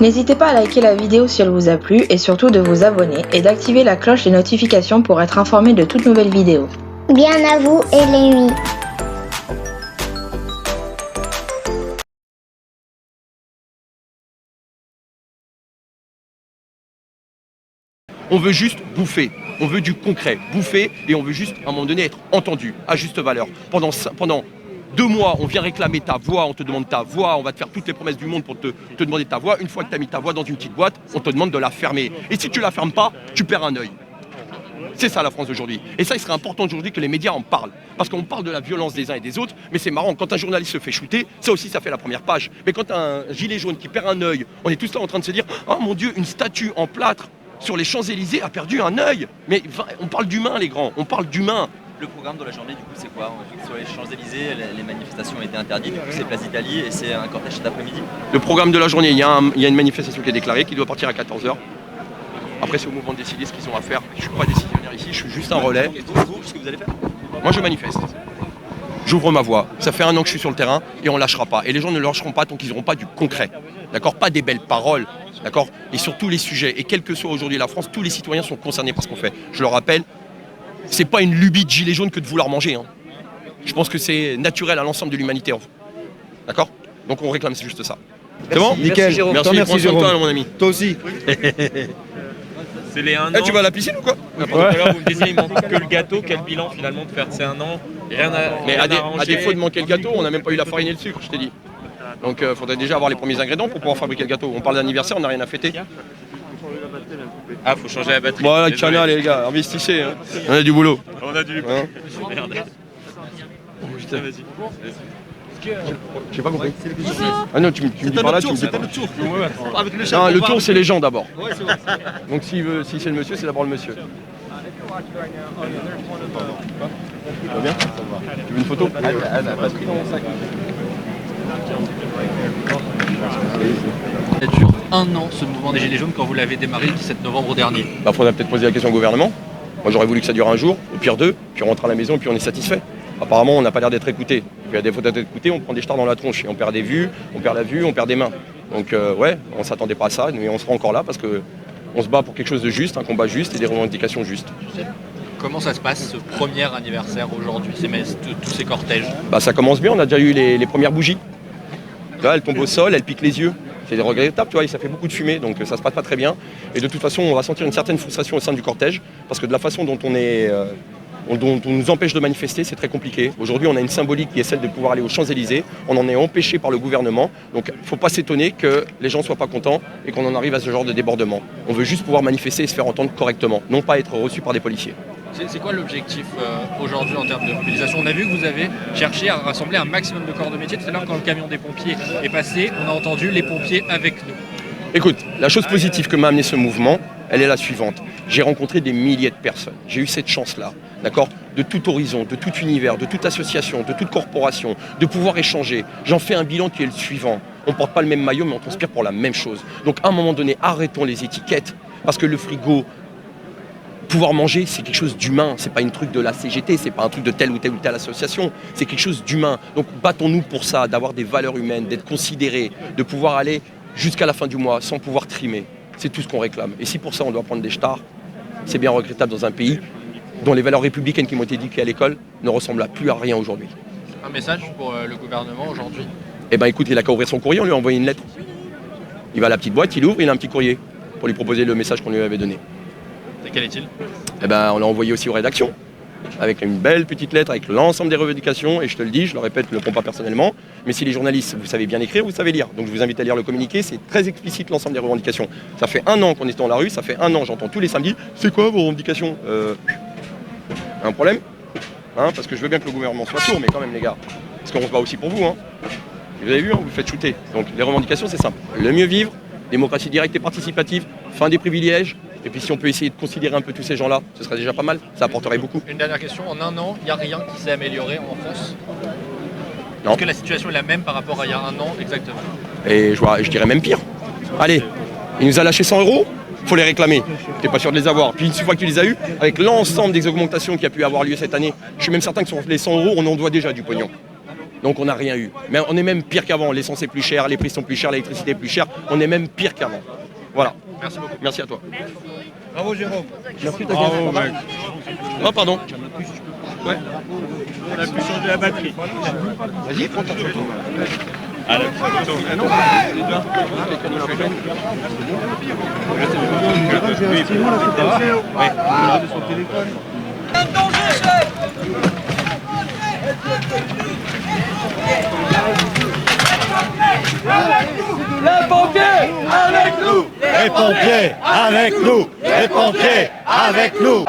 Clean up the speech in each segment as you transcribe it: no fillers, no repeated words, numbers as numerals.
N'hésitez pas à liker la vidéo si elle vous a plu et surtout de vous abonner et d'activer la cloche des notifications pour être informé de toute nouvelle vidéo. Bien à vous et les nuits. On veut juste bouffer, on veut du concret, bouffer et on veut juste à un moment donné être entendu à juste valeur. Pendant 2 mois, on vient réclamer ta voix, on te demande ta voix, on va te faire toutes les promesses du monde pour te demander ta voix. Une fois que tu as mis ta voix dans une petite boîte, on te demande de la fermer. Et si tu la fermes pas, tu perds un œil. C'est ça la France d'aujourd'hui. Et ça, il serait important aujourd'hui que les médias en parlent. Parce qu'on parle de la violence des uns et des autres, mais c'est marrant, quand un journaliste se fait shooter, ça aussi, ça fait la première page. Mais quand un gilet jaune qui perd un œil, on est tous là en train de se dire « Oh mon Dieu, une statue en plâtre sur les Champs-Élysées a perdu un œil !» Mais on parle d'humain, les grands, on parle d'humain. Le programme de la journée, du coup, c'est quoi? Sur les Champs-Élysées, les manifestations ont été interdites, du coup, c'est Place d'Italie et c'est un cortège cet après-midi. Le programme de la journée, il y a une manifestation qui est déclarée, qui doit partir à 14h. Après, c'est au mouvement de décider ce qu'ils ont à faire. Je ne suis pas décisionnaire ici, je suis juste un relais. Et vous, ce que vous allez faire? Moi, je manifeste. J'ouvre ma voix. Ça fait 1 an que je suis sur le terrain et on ne lâchera pas. Et les gens ne lâcheront pas tant qu'ils n'auront pas du concret. D'accord? Pas des belles paroles. D'accord? Et sur tous les sujets. Et quelle que soit aujourd'hui la France, tous les citoyens sont concernés par ce qu'on fait. Je le rappelle, c'est pas une lubie de gilet jaune que de vouloir manger. Hein. Je pense que c'est naturel à l'ensemble de l'humanité. D'accord? Donc on réclame, c'est juste ça. C'est bon? Nickel. Merci, Merci Jérôme. Jérôme. Mon ami. Toi aussi. C'est les 1 an. Eh, tu vas à la piscine ou quoi? Tout à l'heure, vous me disiez, il manque que le gâteau. Quel bilan finalement de faire ces 1 an? Rien à. Mais rien à défaut de manquer le gâteau, on n'a même pas eu la farine et le sucre, je t'ai dit. Donc il faudrait déjà avoir les premiers ingrédients pour pouvoir fabriquer le gâteau. On parle d'anniversaire, on n'a rien à fêter. Ah, faut changer la batterie. Voilà, Désolé. canal les gars, investissez. Hein. On a du boulot. On a du. Hein? Merde. Putain, vas-y. J'ai pas compris. Ah non, tu me dis par là, tu me dis pas. Avec Non, le tour, c'est les gens d'abord. Donc si c'est le monsieur, c'est d'abord le monsieur. Ça va bien? Tu veux une photo? Ça dure 1 an ce mouvement des Gilets jaunes quand vous l'avez démarré le 17 novembre dernier. Bah faudrait peut-être poser la question au gouvernement. Moi j'aurais voulu que ça dure un jour, au pire 2, puis on rentre à la maison et puis on est satisfait. Apparemment on n'a pas l'air d'être écouté. Puis à défaut d'être écouté, on prend des stars dans la tronche et on perd des vues, on perd la vue, on perd des mains. Donc ouais, on s'attendait pas à ça, mais on sera encore là parce que on se bat pour quelque chose de juste, un combat juste et des revendications justes. Comment ça se passe ce premier anniversaire aujourd'hui, tous ces cortèges? Bah ça commence bien, on a déjà eu les premières bougies. Là, elles tombent au sol, elles piquent les yeux. C'est regrettable, tu vois, et ça fait beaucoup de fumée, donc ça se passe pas très bien. Et de toute façon, on va sentir une certaine frustration au sein du cortège, parce que de la façon dont on nous empêche de manifester, c'est très compliqué. Aujourd'hui, on a une symbolique qui est celle de pouvoir aller aux Champs-Élysées. On en est empêché par le gouvernement. Donc, il ne faut pas s'étonner que les gens ne soient pas contents et qu'on en arrive à ce genre de débordement. On veut juste pouvoir manifester et se faire entendre correctement, non pas être reçu par des policiers. C'est quoi l'objectif aujourd'hui en termes de mobilisation? On a vu que vous avez cherché à rassembler un maximum de corps de métier. Tout à l'heure, quand le camion des pompiers est passé, on a entendu les pompiers avec nous. Écoute, la chose positive que m'a amené ce mouvement, elle est la suivante. J'ai rencontré des milliers de personnes. J'ai eu cette chance-là, d'accord, de tout horizon, de tout univers, de toute association, de toute corporation, de pouvoir échanger. J'en fais un bilan qui est le suivant. On ne porte pas le même maillot, mais on conspire pour la même chose. Donc à un moment donné, arrêtons les étiquettes, parce que le frigo, pouvoir manger, c'est quelque chose d'humain. C'est pas un truc de la CGT, c'est pas un truc de telle ou telle association. C'est quelque chose d'humain. Donc battons-nous pour ça, d'avoir des valeurs humaines, d'être considérés, de pouvoir aller jusqu'à la fin du mois sans pouvoir trimer. C'est tout ce qu'on réclame. Et si pour ça on doit prendre des stars, c'est bien regrettable dans un pays dont les valeurs républicaines qui m'ont été éduquées à l'école ne ressemblent à plus à rien aujourd'hui. Un message pour le gouvernement aujourd'hui? Eh ben écoute, il a qu'à ouvrir son courrier, on lui a envoyé une lettre. Il va à la petite boîte, il ouvre, il a un petit courrier pour lui proposer le message qu'on lui avait donné. Et quel est-il? Eh ben on l'a envoyé aussi aux rédactions, avec une belle petite lettre, avec l'ensemble des revendications, et je te le dis, je le répète, je ne le prends pas personnellement, mais si les journalistes, vous savez bien écrire, vous savez lire. Donc je vous invite à lire le communiqué, c'est très explicite l'ensemble des revendications. Ça fait 1 an qu'on est dans la rue, ça fait 1 an, j'entends tous les samedis, c'est quoi vos revendications? Un problème hein, parce que je veux bien que le gouvernement soit sourd, mais quand même les gars, parce qu'on se bat aussi pour vous. Hein. Vous avez vu, hein, vous faites shooter. Donc les revendications, c'est simple. Le mieux vivre, démocratie directe et participative, fin des privilèges, et puis si on peut essayer de considérer un peu tous ces gens-là, ce serait déjà pas mal, ça apporterait beaucoup. Une dernière question, en 1 an, il n'y a rien qui s'est amélioré en France? Non. Est-ce que la situation est la même par rapport à il y a 1 an exactement? Et je dirais même pire. Allez, il nous a lâché 100 €, faut les réclamer. T'es pas sûr de les avoir. Puis une fois que tu les as eus, avec l'ensemble des augmentations qui a pu avoir lieu cette année, je suis même certain que sur les 100 €, on en doit déjà du pognon. Donc on n'a rien eu. Mais on est même pire qu'avant. L'essence est plus chère, les prix sont plus chers, l'électricité est plus chère. On est même pire qu'avant. Voilà. Merci beaucoup. Merci à toi. Bravo Jérôme. Merci, bravo, mec. Oh, pardon. Ouais. On a pu changer la batterie. Vas-y, prends ta photo. Ah, la photo. Ah non, Les pompiers avec nous! Les pompiers avec nous! Les pompiers avec nous!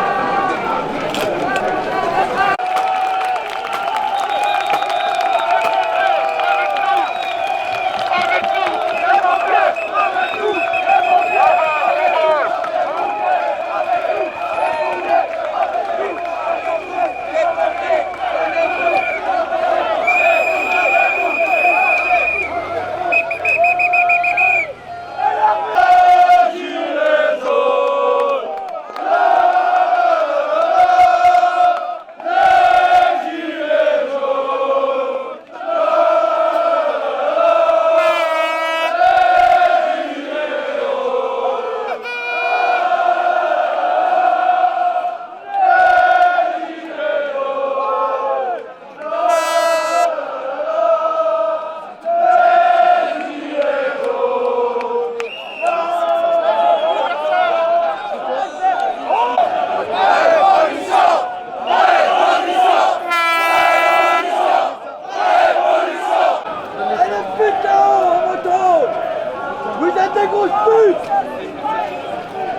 Vous êtes des grosses putes!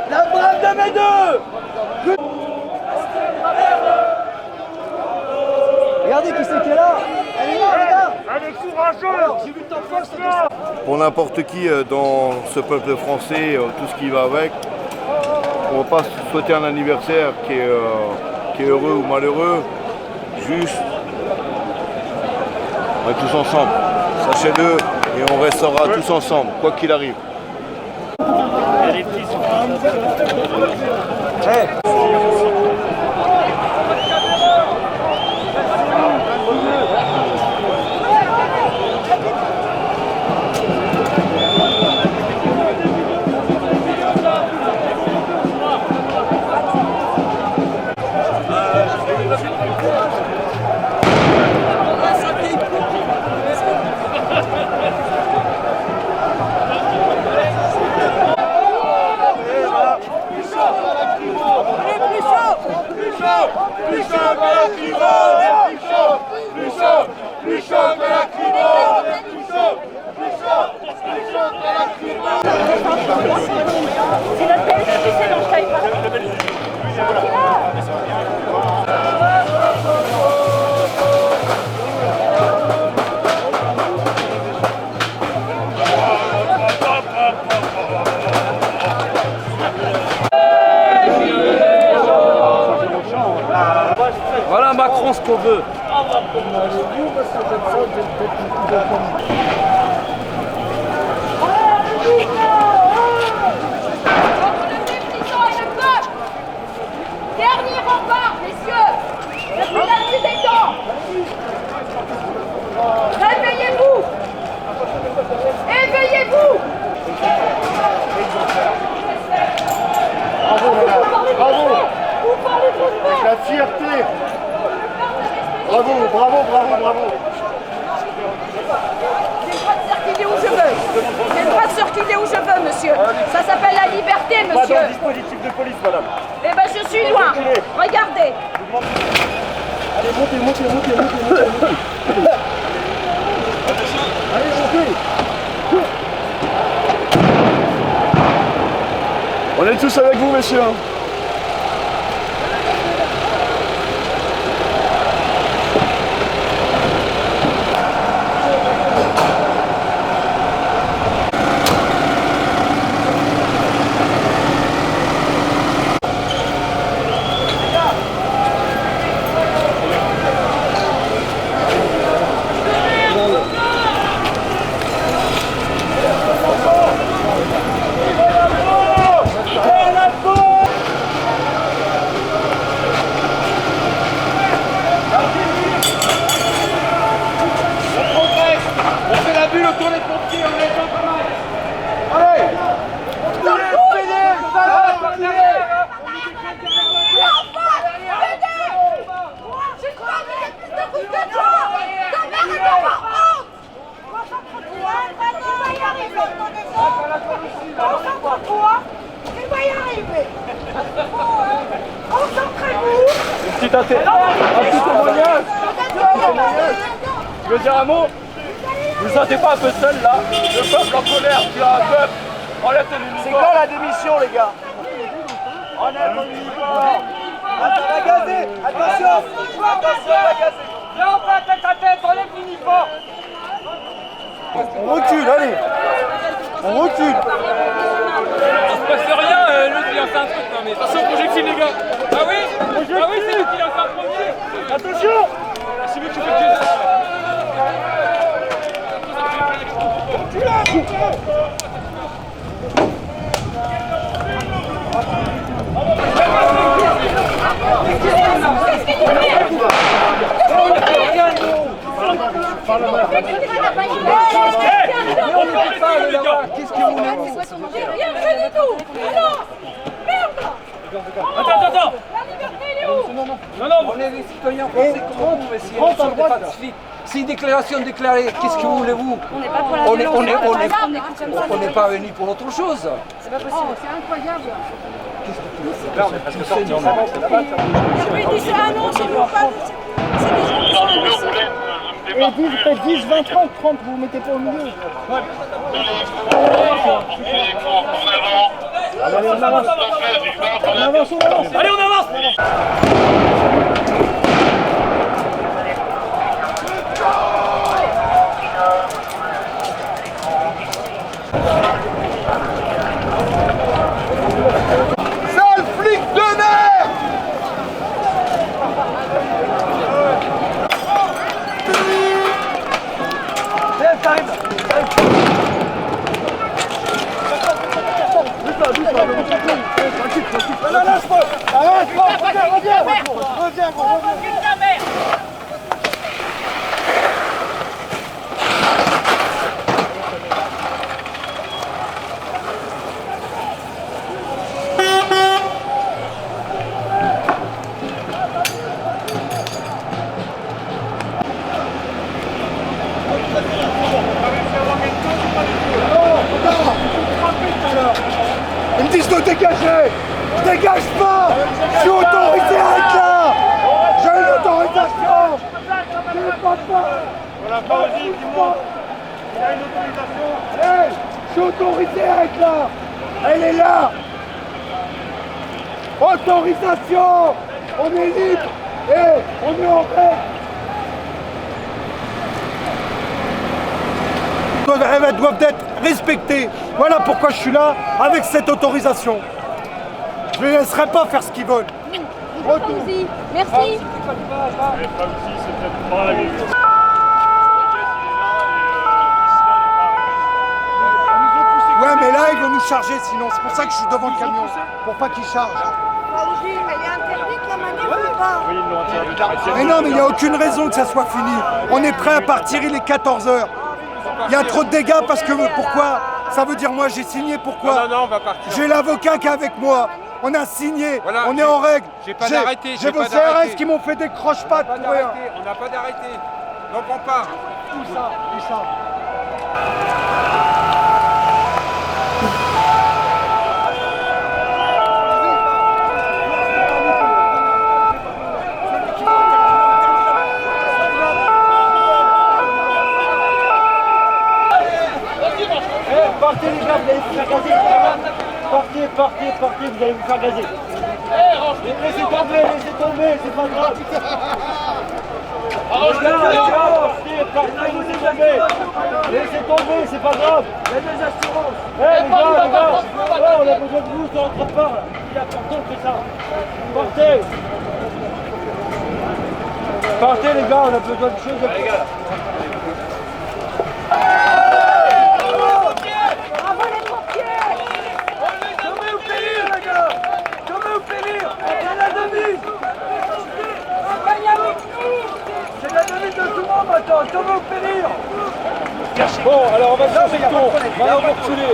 La brave de mes deux! Regardez qui c'est qui est là! Elle est là, regarde! Elle est courageuse! J'ai vu le temps de force, Pour n'importe qui dans ce peuple français, tout ce qui va avec, on ne va pas souhaiter un anniversaire qui est heureux ou malheureux, juste on est tous ensemble. Sachez-le, et on restera tous ensemble, quoi qu'il arrive. Voilà Macron ce qu'on veut. Dernier rempart, messieurs! Depuis la nuit des temps! Réveillez-vous! Éveillez-vous! Bravo, bravo! Vous parlez trop fort! La fierté! Bravo, bravo, bravo, bravo! J'ai le droit de circuler où je veux! J'ai le droit de circuler où je veux, monsieur! Ça s'appelle la liberté, monsieur! Pas dans le dispositif de police, madame! Eh ben, je suis loin! Regardez! Allez, montez, montez, montez, montez, montez! Allez, montez! On est tous avec vous, messieurs! Concentre-toi. Il va y arriver. Concentrez-vous. Un petit témoignage. Je veux dire un mot. Vous vous sentez pas un peu seul là? Le peuple en colère, tu as un peuple. Enlève ton uniforme. C'est quoi la démission, les gars? Enlève ton uniforme. Ça va gazer. Attention. Attention, ça va gazer. Là, on va tête à tête, enlève l'uniforme. On recule, allez. On recule. Il se passe rien, l'autre il a fait un truc. Non mais attention au projectile les gars. Ah oui, c'est lui qui l'a fait un premier. Attention. C'est lui qui fait le geste. Qu'est-ce que vous voulez? Rien fait du tout. Alors, merde. Attends. La liberté, elle est où? Non. On est des citoyens français comme vous, mais si nous sommes des pacifiques. C'est une déclaration déclarée, qu'est-ce que vous voulez-vous? On n'est pas pour la violence. On n'est pas venu pour autre chose. C'est pas possible. C'est incroyable. Oui, il dit c'est un non, c'est pas. C'est des gens qui sont imbéciles. Et 10, 20, 30, vous ne mettez pas au milieu. Allez, on avance. Allez, on avance. Sale flic de merde! Ils me disent de dégager! Je dégage pas! Je suis autorisé à être là! J'ai une autorisation! Je n'ai pas peur! Voilà, vas-y, dis-moi. Il a une autorisation. Hey! Je suis autorisé à être là! Elle est là! Autorisation! On est libre! Et on est en règle! Elles doivent être respectées. Voilà pourquoi je suis là avec cette autorisation. Je ne les laisserai pas faire ce qu'ils veulent. Allons-y. Merci. Ouais, mais là, ils vont nous charger sinon. C'est pour ça que je suis devant le camion. Pour pas qu'ils chargent. Mais il est interdit la manif ou pas? Oui, ils l'ont interdit. Mais non, mais il n'y a aucune raison que ça soit fini. On est prêt à partir, il est 14h. Il y a trop de dégâts parce que pourquoi? Ça veut dire moi j'ai signé, pourquoi? Non, on va partir. J'ai l'avocat qui est avec moi. On a signé, Voilà, on est en règle. j'ai pas d'arrêté, J'ai vos CRS qui m'ont fait des croche-pattes pour rien. On n'a pas d'arrêté. Donc on part. Tout ça, tout ça. Partez les gars, vous allez vous faire gazer. Partez, vous allez vous faire gazer. Laissez tomber, c'est pas grave. Laissez tomber, c'est pas grave. Il y a des assurances. Les gars, on a besoin de vous, c'est entre part. Il y a personne qui fait ça. Partez les gars, on a besoin de choses. Les gars. C'est la devise de tout le monde maintenant, je veux périr. Bon, alors on va changer de tour. Maintenant, on va reculer.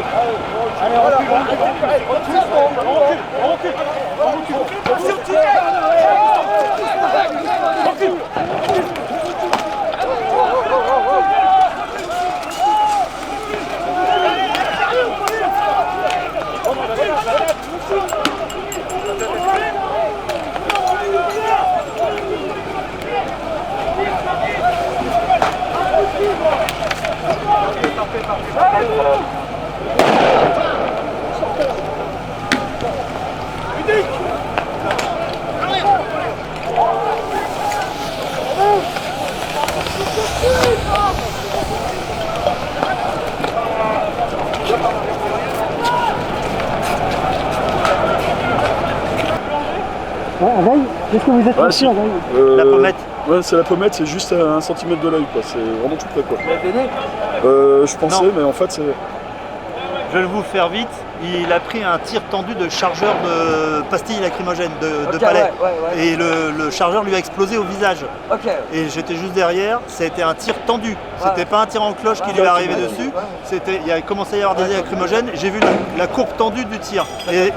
Allez, on recule. À veille? Qu'est-ce que vous êtes reçu à veille? La pommette. Ouais, c'est la pommette, c'est juste à 1 cm de l'œil, quoi. C'est vraiment tout près, quoi. Je pensais, mais en fait, c'est... Je vais vous faire vite. Il a pris un tir tendu de chargeur de pastilles lacrymogènes de palais. Et le chargeur lui a explosé au visage. Et j'étais juste derrière, c'était un tir tendu. C'était pas un tir en cloche qui lui est arrivé dessus. Il a commencé à y avoir des lacrymogènes. J'ai vu la courbe tendue du tir. Et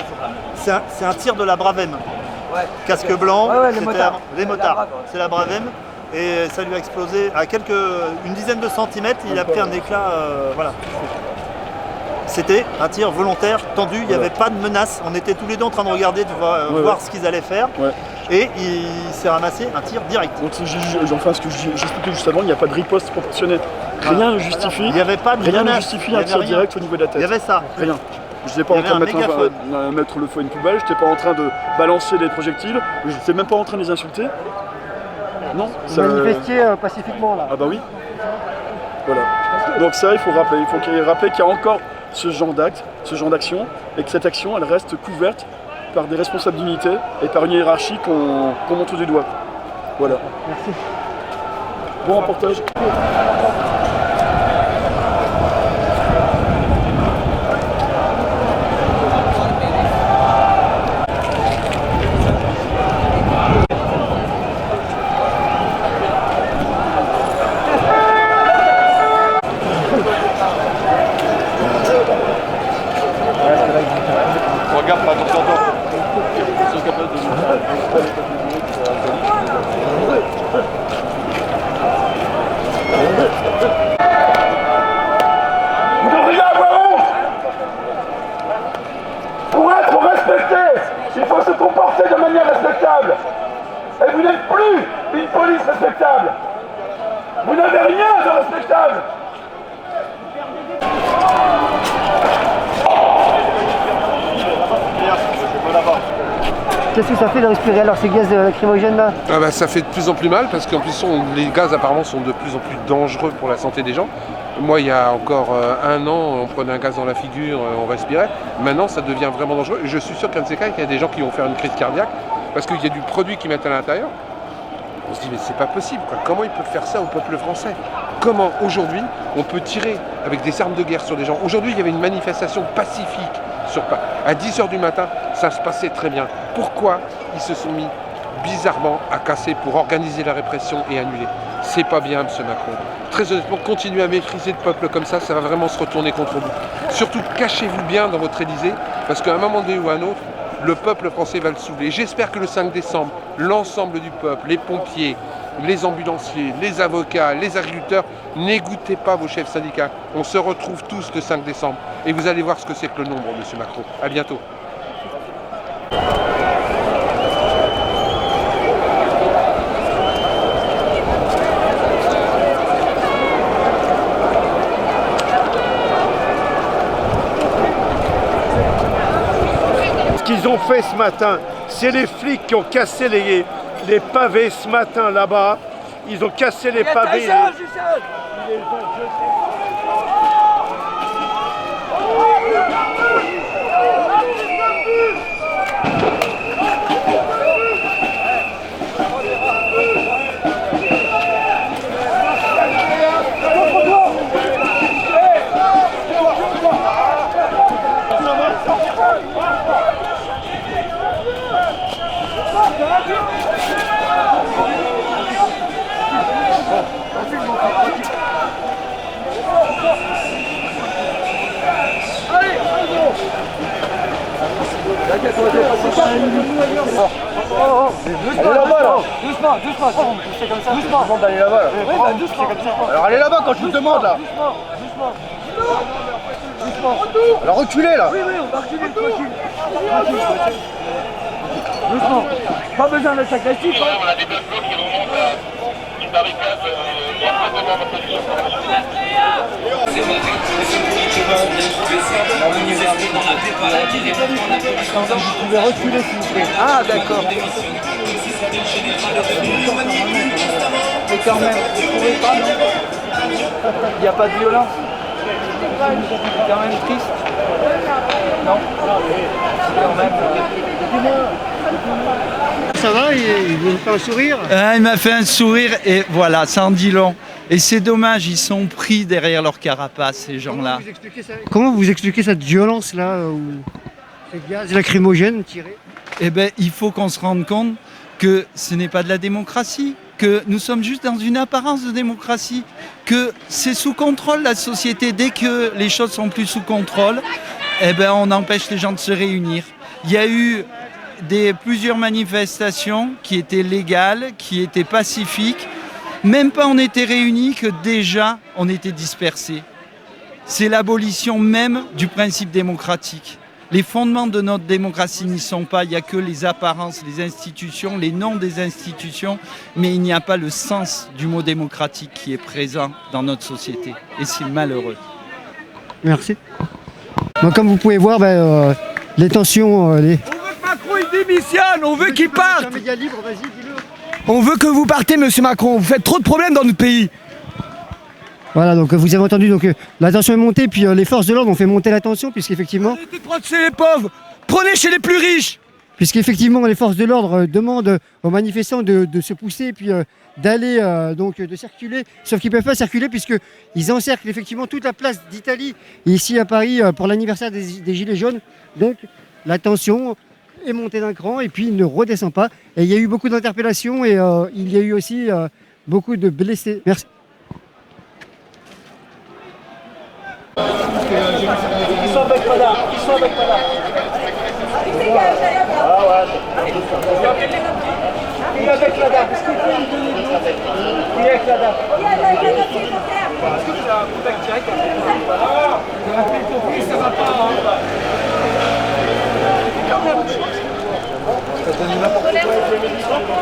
c'est un tir de la Bravem. Casque blanc, les motards. C'est la Bravem. Et ça lui a explosé à une dizaine de centimètres. Il a pris un éclat. Voilà. C'était un tir volontaire, tendu, il n'y avait pas de menace. On était tous les deux en train de regarder, de voir ce qu'ils allaient faire. Et il s'est ramassé un tir direct. Donc enfin, ce que j'expliquais juste avant, il n'y a pas de riposte proportionnée. Rien ne justifie. Il n'y avait pas de rien menace. Ne justifie un tir direct au niveau de la tête. Il y avait ça. Rien. Je n'étais pas en train de mettre le feu à une poubelle, je n'étais pas en train de balancer des projectiles, je n'étais même pas en train de les insulter. Non. Vous manifestiez pacifiquement là. Ah bah oui. Voilà. Donc ça, il faut rappeler qu'il y a encore ce genre d'acte, ce genre d'action, et que cette action, elle reste couverte par des responsables d'unité et par une hiérarchie qu'on montre du doigt. Voilà. Merci. Bon reportage. Regarde pas, attention, ils sont capables de Vous devriez avoir honte. Pour être respecté, il faut se comporter de manière respectable. Et vous n'êtes plus une police respectable. Vous n'avez rien de respectable. Qu'est-ce que ça fait de respirer alors ces gaz lacrymogènes là? Ah bah, ça fait de plus en plus mal parce qu'en plus les gaz apparemment sont de plus en plus dangereux pour la santé des gens. Moi il y a encore 1 an on prenait un gaz dans la figure, on respirait. Maintenant ça devient vraiment dangereux. Je suis sûr qu'un de ces cas, il y a des gens qui vont faire une crise cardiaque parce qu'il y a du produit qu'ils mettent à l'intérieur. On se dit mais c'est pas possible quoi. Comment ils peuvent faire ça au peuple français? Comment aujourd'hui on peut tirer avec des armes de guerre sur des gens? Aujourd'hui il y avait une manifestation pacifique à 10 h du matin, ça se passait très bien. Pourquoi ils se sont mis bizarrement à casser pour organiser la répression et annuler? C'est pas bien, M. Macron. Très honnêtement, continuez à maîtriser le peuple comme ça va vraiment se retourner contre vous. Surtout, cachez-vous bien dans votre Élysée, parce qu'à un moment donné ou à un autre, le peuple français va le soulever. J'espère que le 5 décembre, l'ensemble du peuple, les pompiers, les ambulanciers, les avocats, les agriculteurs, n'égoutez pas vos chefs syndicats. On se retrouve tous le 5 décembre. Et vous allez voir ce que c'est que le nombre, M. Macron. À bientôt. Ce qu'ils ont fait ce matin, c'est les flics qui ont cassé les pavés ce matin là-bas. Ils ont cassé les pavés. Allez là-bas là. Doucement, c'est comme ça. Doucement. Je demande d'aller là-bas là. Oui, bah doucement. Alors allez là-bas quand je vous demande là. Doucement. Alors reculez là. Oui, on va reculer, tranquille. Doucement. Pas besoin d'être agressif. On a des blocs qui remontent une barricade devant votre lieu. Vous pouvez reculer s'il vous plaît. Ah d'accord. Mais quand même, vous pouvez pas, non? Il n'y a pas de violence. C'est quand même triste. Non. Quand même. ça va? Il vous fait un sourire? Il m'a fait un sourire et voilà, ça en dit long. Et c'est dommage, ils sont pris derrière leur carapace, ces gens-là. Comment vous expliquez cette violence-là, ces gaz lacrymogènes tirés? Eh bien, il faut qu'on se rende compte que ce n'est pas de la démocratie, que nous sommes juste dans une apparence de démocratie, que c'est sous contrôle la société. Dès que les choses sont plus sous contrôle, eh ben, on empêche les gens de se réunir. Il y a eu plusieurs manifestations qui étaient légales, qui étaient pacifiques. Même pas on était réunis que déjà on était dispersés. C'est l'abolition même du principe démocratique. Les fondements de notre démocratie n'y sont pas, il n'y a que les apparences, les institutions, les noms des institutions, mais il n'y a pas le sens du mot démocratique qui est présent dans notre société. Et c'est malheureux. Merci. Donc, comme vous pouvez voir, les tensions... On veut que Macron il démissionne, on veut qu'il parte. Un média libre, vas-y, dis-le. On veut que vous partez, monsieur Macron, vous faites trop de problèmes dans notre pays. Voilà, donc vous avez entendu, la tension est montée, puis les forces de l'ordre ont fait monter la tension, puisqu'effectivement... Arrêtez de prendre chez les pauvres, prenez chez les plus riches. Puisqu'effectivement, les forces de l'ordre demandent aux manifestants de se pousser, puis d'aller, de circuler, sauf qu'ils ne peuvent pas circuler, puisqu'ils encerclent effectivement toute la place d'Italie, ici à Paris, pour l'anniversaire des Gilets jaunes. Donc, la tension est montée d'un cran, et puis ne redescend pas. Et il y a eu beaucoup d'interpellations, et il y a eu aussi beaucoup de blessés. Merci. Ils sont avec madame, ils sont avec madame. Ah ouais. Il est avec la dame. Est-ce qu'il peut nous donner de l'eau? Il est avec la dame. Est-ce que tu as un contact direct avec la dame? Voilà. On a fait le compris, ça va pas. Ça donne n'importe quoi avec les médicaments.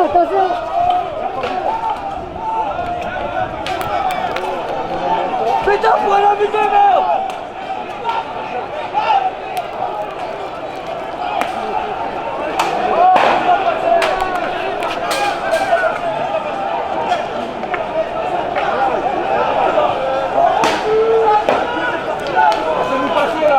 Attention! Putain, pour la vie de merde! Laissez-nous passer là!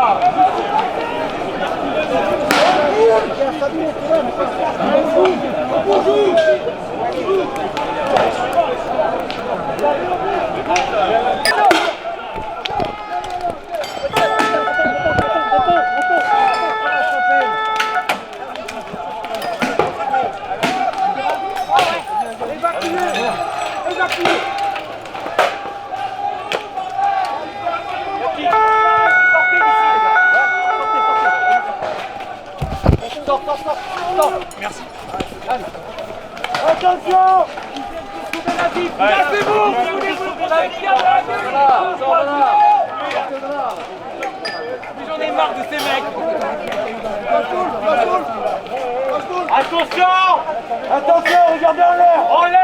Merci. Allez. Attention! Cassez-vous! J'en ai marre de ces mecs! Attention! Attention, regardez en l'air! En l'air!